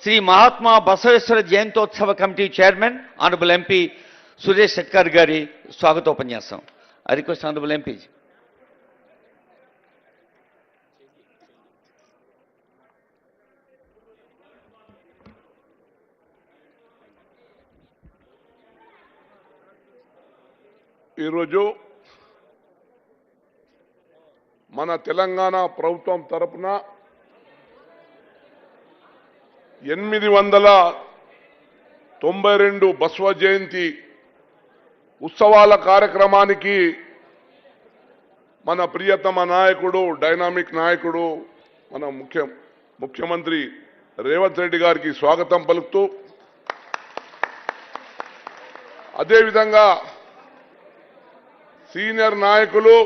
శ్రీ మహాత్మా బసవేశ్వర జయంతోత్సవ committee chairman honourable MP Suresh Shetkar గారి స్వాగతోపన్యాసం. I request honourable MP. ఈరోజు మన తెలంగాణ ప్రభుత్వం తరపున 892 బసవ జయంతి ఉత్సవాల కార్యక్రమానికి మన ప్రియతమ నాయకుడు, డైనామిక్ నాయకుడు, మన ముఖ్యమంత్రి రేవంత్ రెడ్డి గారికి స్వాగతం పలుకుతూ, అదేవిధంగా సీనియర్ నాయకులు,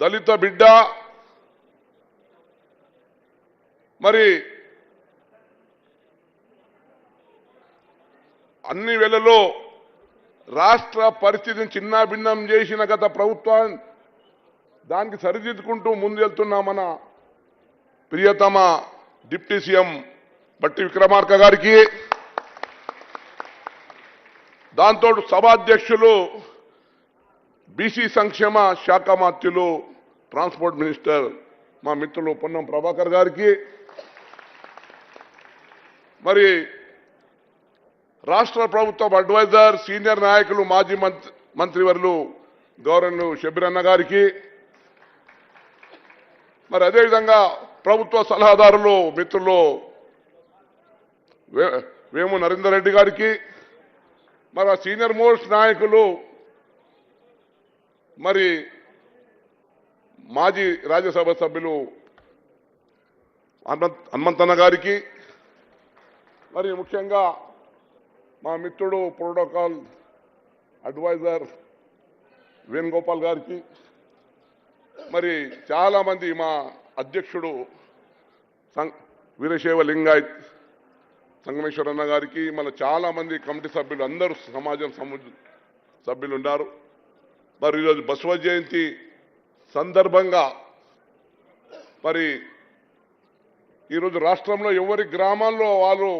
దళిత బిడ్డ, మరి అన్ని వేళలో రాష్ట్ర పరిస్థితిని చిన్నాభిన్నం చేసిన గత ప్రభుత్వం దానికి సరిదిద్దుకుంటూ ముందుకెళ్తున్న మన ప్రియతమ డిప్యూటీ సీఎం బట్టి విక్రమార్క గారికి, దాంతో సభాధ్యక్షులు, బీసీ సంక్షేమ శాఖ మంత్రులు, ట్రాన్స్పోర్ట్ మినిస్టర్ మా మిత్రులు పొన్నం ప్రభాకర్ గారికి, మరి రాష్ట్ర ప్రభుత్వ అడ్వైజర్, సీనియర్ నాయకులు, మాజీ మంత్రివర్యులు గౌరవనీయులు షబ్బీర్ అన్న గారికి, మరి అదేవిధంగా ప్రభుత్వ సలహాదారులు మిత్రులు వేము నరేందర్ రెడ్డి గారికి, మరి సీనియర్ మోస్ట్ నాయకులు, మరి మాజీ రాజ్యసభ సభ్యులు హనుమంతన్న గారికి, మరి ముఖ్యంగా మా మిత్రుడు ప్రోటోకాల్ అడ్వైజర్ వేణుగోపాల్ గారికి, మరి చాలా మంది మా అధ్యక్షుడు వీరశైవ లింగాయత్ సంగమేశ్వరన్న గారికి, మన చాలా మంది కమిటీ సభ్యులు, అందరూ సమాజం సభ్యులు ఉన్నారు. మరి ఈరోజు బసవ జయంతి సందర్భంగా మరి ఈరోజు రాష్ట్రంలో ఎవరి గ్రామాల్లో వాళ్ళు,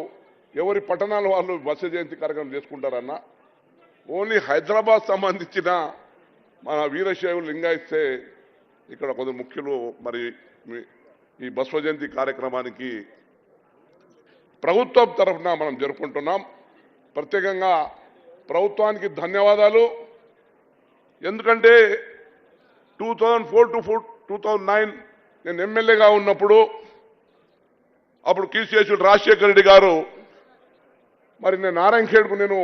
ఎవరి పట్టణాల్లో వాళ్ళు బసవ జయంతి కార్యక్రమం చేసుకుంటారన్న, ఓన్లీ హైదరాబాద్ సంబంధించిన మన వీరశైవ లింగాయత్సే ఇక్కడ కొందరు ముఖ్యులు మరి ఈ బసవ జయంతి కార్యక్రమానికి ప్రభుత్వం తరఫున మనం జరుపుకుంటున్నాం. ప్రత్యేకంగా ప్రభుత్వానికి ధన్యవాదాలు. ఎందుకంటే 2004 to 2009 నేను ఎమ్మెల్యేగా ఉన్నప్పుడు, అప్పుడు కీర్తిశేషులు రాజశేఖర రెడ్డి గారు, మరి నేను నారాయణఖేడ్కు నేను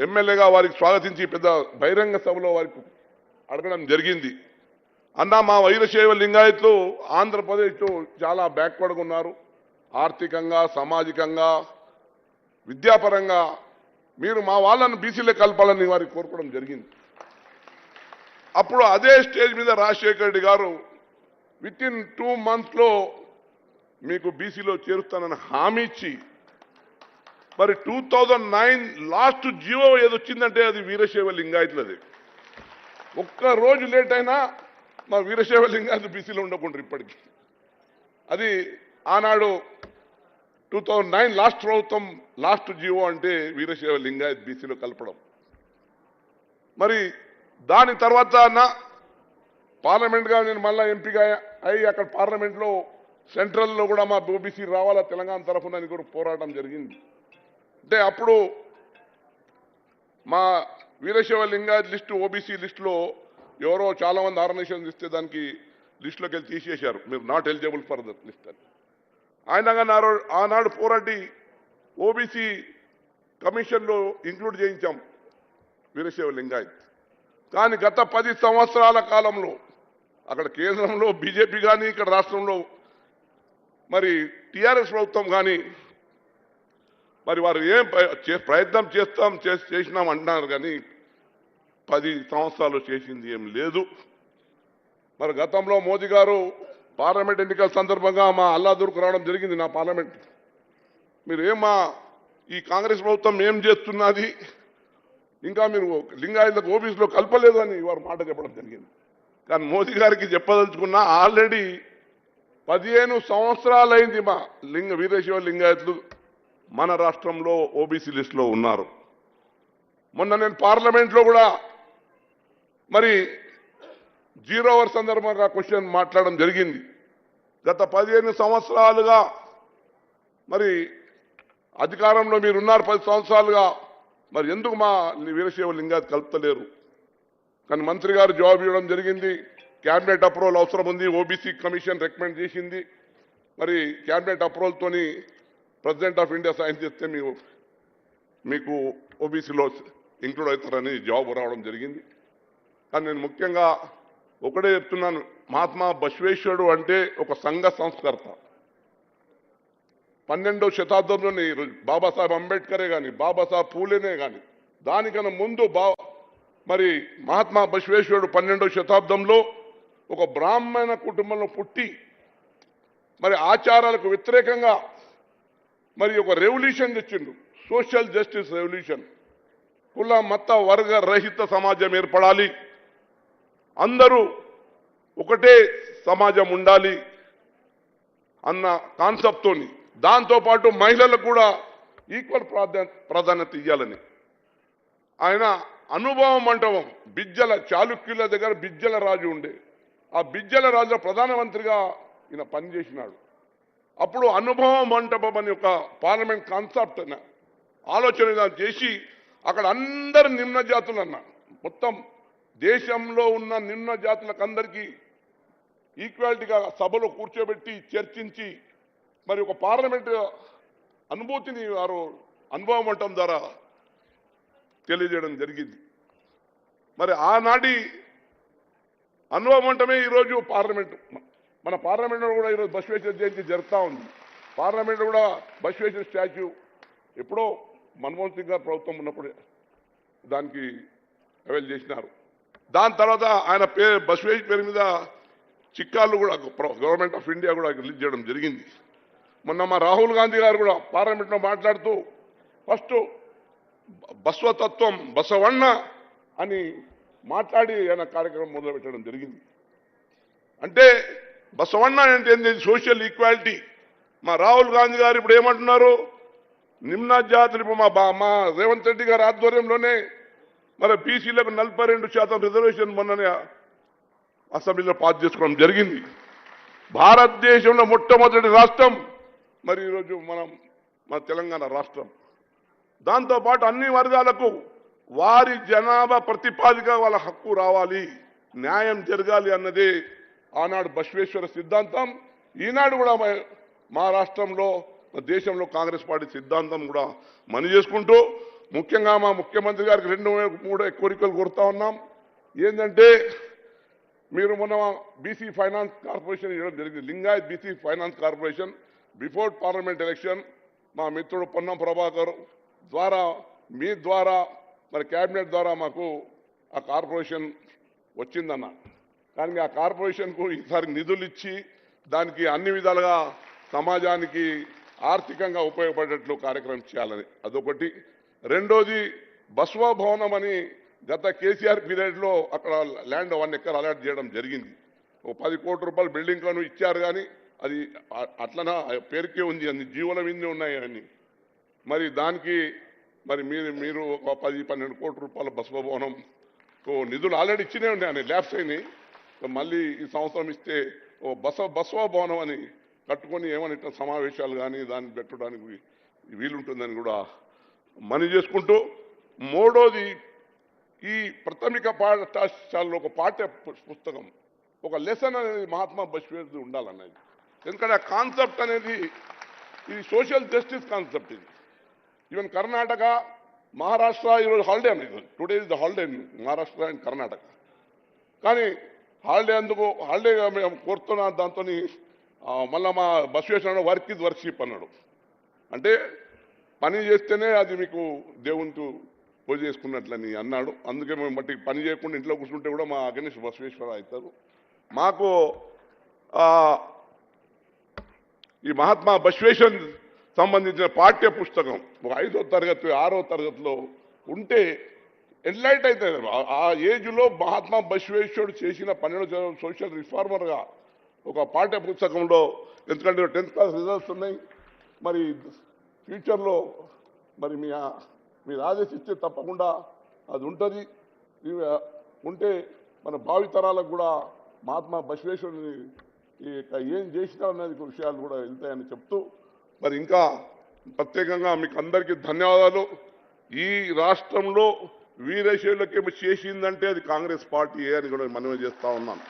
ఎమ్మెల్యేగా వారికి స్వాగతించి పెద్ద బహిరంగ సభలో వారికి అడగడం జరిగింది. అన్న, మా వీరశైవ లింగాయత్లు ఆంధ్రప్రదేశ్లో చాలా బ్యాక్వర్డ్గా ఉన్నారు, ఆర్థికంగా, సామాజికంగా, విద్యాపరంగా, మీరు మా వాళ్ళను బీసీలో కలపాలని వారికి కోరుకోవడం జరిగింది. అప్పుడు అదే స్టేజ్ మీద రాజశేఖర రెడ్డి గారు వితిన్ 2 months మీకు బీసీలో చేరుస్తానని హామీ ఇచ్చి, మరి 2009 లాస్ట్ జీవో ఏదొచ్చిందంటే అది వీరశైవ లింగాయత్లది. ఒక్క రోజు లేట్ అయినా మా వీరశైవ లింగాయత్ బీసీలో ఉండకుండా ఇప్పటికీ. అది ఆనాడు 2009 లాస్ట్ ప్రభుత్వం లాస్ట్ జీవో అంటే వీరశైవ లింగాయత్ బీసీలో కలపడం. మరి దాని తర్వాత పార్లమెంట్గా నేను మళ్ళా ఎంపీగా అయ్యి అక్కడ పార్లమెంట్లో సెంట్రల్లో కూడా మా ఓబీసీ రావాలా తెలంగాణ తరఫున అని కూడా పోరాటం జరిగింది. అంటే అప్పుడు మా వీరశైవ లింగాయత్ లిస్టు, ఓబీసీ లిస్టులో ఎవరో చాలా మంది ఆర్గనైజేషన్ ఇస్తే దానికి లిస్టులోకి వెళ్ళి తీసేశారు, మీరు not eligible for the list అని. ఆయన ఆనాడు పోరాటి ఓబీసీ కమిషన్లో ఇంక్లూడ్ చేయించాం వీరశైవ లింగాయత్. కానీ గత 10 సంవత్సరాల కాలంలో అక్కడ కేంద్రంలో బీజేపీ కానీ, ఇక్కడ రాష్ట్రంలో మరి టీఆర్ఎస్ ప్రభుత్వం కానీ, మరి వారు ఏం ప్రయత్నం చేసినాం అంటున్నారు కానీ 10 సంవత్సరాలు చేసింది ఏం లేదు. మరి గతంలో మోదీ గారు పార్లమెంట్ ఎన్నికల సందర్భంగా మా అల్లాదూరుకు రావడం జరిగింది, నా పార్లమెంట్. మీరు ఈ కాంగ్రెస్ ప్రభుత్వం ఏం చేస్తున్నది, ఇంకా మీరు లింగాయతులకు ఓబీసీలో కలపలేదు అని వారు మాట చెప్పడం జరిగింది. కానీ మోదీ గారికి చెప్పదలుచుకున్నా, ఆల్రెడీ 15 సంవత్సరాలైంది మా వీరశైవ లింగాయతులు మన రాష్ట్రంలో ఓబీసీ లిస్టులో ఉన్నారు. మొన్న నేను పార్లమెంట్లో కూడా మరి 0 అవర్ సందర్భంగా క్వశ్చన్ మాట్లాడడం జరిగింది. గత 15 సంవత్సరాలుగా మరి అధికారంలో మీరున్నారు, 10 సంవత్సరాలుగా మరి ఎందుకు మా వీరశైవ లింగాయత్ కలుపుతలేరు? కానీ మంత్రి గారు జవాబు ఇవ్వడం జరిగింది. క్యాబినెట్ అప్రూవల్ అవసరం ఉంది, ఓబీసీ కమిషన్ రికమెండ్ చేసింది, మరి క్యాబినెట్ అప్రూవల్తోని ప్రెసిడెంట్ ఆఫ్ ఇండియా సైన్ చేస్తే మీకు ఓబీసీలో ఇంక్లూడ్ అవుతారని జవాబు రావడం జరిగింది. కానీ నేను ముఖ్యంగా ఒకటే చెప్తున్నాను, మహాత్మా బసవేశ్వరుడు అంటే ఒక సంఘ సంస్కర్త. 12వ శతాబ్దంలోనే బాబాసాహెబ్ అంబేద్కరే కానీ, బాబాసాహెబ్ పూలేనే కానీ, దానికన్నా ముందు మరి మహాత్మా బసవేశ్వరుడు 12వ శతాబ్దంలో ఒక బ్రాహ్మణ కుటుంబంలో పుట్టి మరి ఆచారాలకు వ్యతిరేకంగా మరి ఒక రెవల్యూషన్ తెచ్చిండు, సోషల్ జస్టిస్ రెవల్యూషన్. కుల మత వర్గ రహిత సమాజం ఏర్పడాలి, అందరూ ఒకటే సమాజం ఉండాలి అన్న కాన్సెప్ట్తోని, దాంతోపాటు మహిళలకు కూడా ఈక్వల్ ప్రాధాన్యత ఇవ్వాలని ఆయన అనుభవం మంటపం బిజ్జల చాళుక్యుల దగ్గర బిజ్జల రాజు ఉండే, ఆ బిజ్జల రాజులో ప్రధానమంత్రిగా ఈయన పనిచేసినాడు. అప్పుడు అనుభవం మంటపం అని ఒక పార్లమెంట్ కాన్సెప్ట్ ఆలోచన చేసి అక్కడ అందరు నిమ్న జాతులన్న మొత్తం దేశంలో ఉన్న నిమ్న జాతులకు అందరికీ ఈక్వాలిటీగా సభలో కూర్చోబెట్టి చర్చించి మరి ఒక పార్లమెంట్ అనుభూతిని వారు అనుభవం మంటపం ద్వారా తెలియజేయడం జరిగింది. మరి ఆనాటి అనుభవం అంటమే ఈరోజు పార్లమెంటు, మన పార్లమెంట్లో కూడా ఈరోజు బసవేశ్వర జయంతి జరుగుతూ ఉంది. పార్లమెంట్లో కూడా బసవేశ్వర స్టాచ్యూ ఎప్పుడో మన్మోహన్ సింగ్ గారు ప్రభుత్వం ఉన్నప్పుడు దానికి అవైల్ చేసినారు. దాని తర్వాత ఆయన బసవేశ్వర పేరు మీద చిక్కాళ్ళు కూడా గవర్నమెంట్ ఆఫ్ ఇండియా కూడా రిలీజ్ చేయడం జరిగింది. మొన్న మా రాహుల్ గాంధీ గారు కూడా పార్లమెంట్లో మాట్లాడుతూ ఫస్ట్ బసవతత్వం బసవಣ್ణ అని మాట్లాడి ఆయన కార్యక్రమం మొదలుపెట్టడం జరిగింది. అంటే బసవಣ್ణ అంటే ఏంటి? Social equality. మా రాహుల్ గాంధీ గారు ఇప్పుడు ఏమంటున్నారు? నిమ్న జాతులు మా రేవంత్ రెడ్డి గారి ఆధ్వర్యంలోనే మరి బీసీలకు 42% రిజర్వేషన్ మొన్ననే అసెంబ్లీలో పాస్ చేసుకోవడం జరిగింది. భారతదేశంలో మొట్టమొదటి రాష్ట్రం మరి ఈరోజు మన తెలంగాణ రాష్ట్రం. దాంతోపాటు అన్ని వర్గాలకు వారి జనాభా ప్రతిపాదిక వాళ్ళ హక్కు రావాలి, న్యాయం జరగాలి అన్నదే ఆనాడు బసవేశ్వర సిద్ధాంతం. ఈనాడు కూడా మా రాష్ట్రంలో దేశంలో కాంగ్రెస్ పార్టీ సిద్ధాంతం కూడా మనం చేసుకుంటూ ముఖ్యంగా మా ముఖ్యమంత్రి గారికి 2-3 కోరికలు కోరుతా ఉన్నాం. ఏంటంటే మీరు మొన్న బీసీ ఫైనాన్స్ కార్పొరేషన్ ఇవ్వడం జరిగింది, Lingayat BC finance corporation. Before parliament election మా మిత్రుడు పొన్నం ప్రభాకర్ ద్వారా మీ ద్వారా మరి క్యాబినెట్ ద్వారా మాకు ఆ కార్పొరేషన్ వచ్చిందన్న. కానీ ఆ కార్పొరేషన్కు ఈసారి నిధులు ఇచ్చి దానికి అన్ని విధాలుగా సమాజానికి ఆర్థికంగా ఉపయోగపడేట్లు కార్యక్రమం చేయాలని అదొకటి. రెండోది బస్వా భవనం అని గత కేసీఆర్ పీరియడ్లో అక్కడ ల్యాండ్ 1 ఎకర్ అలాట్ చేయడం జరిగింది. ఒక 10 కోట్ల రూపాయల బిల్డింగ్లను ఇచ్చారు, కానీ అది అట్లనా పేరుకే ఉంది, అన్ని జీవుల మీదే ఉన్నాయి అని. మరి దానికి మరి మీరు ఒక 10-12 కోట్ల రూపాయల బస్వా భవనం నిధులు ఆల్రెడీ ఇచ్చినే ఉన్నాయి, ల్యాబ్స్ అయినాయి. మళ్ళీ ఈ సంవత్సరం ఇస్తే ఓ బస్వా భవనం అని కట్టుకొని ఏమని సమావేశాలు కానీ దాన్ని పెట్టడానికి వీలుంటుందని కూడా మనం చేసుకుంటూ, మూడోది ఈ ప్రాథమిక పాఠశాలలో ఒక పాఠ్య పుస్తకం, ఒక లెసన్ అనేది మహాత్మా బసవేశ్వరుడు ఉండాలన్నది. ఎందుకంటే ఆ కాన్సెప్ట్ అనేది ఇది సోషల్ జస్టిస్ కాన్సెప్ట్. ఇది ఈవెన్ కర్ణాటక, మహారాష్ట్ర ఈరోజు హాలిడే అనేది, today is the holiday in Maharashtra and Karnataka. కానీ హాలిడే అందుకు హాలిడేగా మేము కోరుతున్న దాంతో మళ్ళీ మా బసవేశ్వరుడు వర్క్ ఇస్ వర్షిప్ అన్నాడు. అంటే పని చేస్తేనే అది మీకు దేవునితో పూజ చేసుకున్నట్లని అన్నాడు. అందుకే మేము బట్టి పని చేయకుండా ఇంట్లో కూర్చుంటే కూడా మా గణేష్ బసవేశ్వర అవుతారు. మాకు ఈ మహాత్మా బసవేశ్వర్ సంబంధించిన పాఠ్య పుస్తకం ఒక 5వ తరగతి 6వ తరగతిలో ఉంటే ఎన్లైట్ అవుతుంది. ఆ ఏజ్లో మహాత్మా బసవేశ్వరుడు చేసిన 12 సోషల్ రిఫార్మర్గా ఒక పాఠ్య పుస్తకంలో, ఎందుకంటే 10th క్లాస్ రిజల్ట్స్ ఉన్నాయి. మరి ఫ్యూచర్లో మరి మీరు ఆదేశిస్తే తప్పకుండా అది ఉంటుంది. ఉంటే మన భావితరాలకు కూడా మహాత్మా బసవేశ్వరుని ఏం చేసినా అనేది విషయాలు కూడా వెళ్తాయని చెప్తూ, మరి ఇంకా ప్రత్యేకంగా మీకు అందరికీ ధన్యవాదాలు. ఈ రాష్ట్రంలో వీరశైవులకి చేసిందంటే అది కాంగ్రెస్ పార్టీ అని కూడా మనవి చేస్తా ఉన్నాను.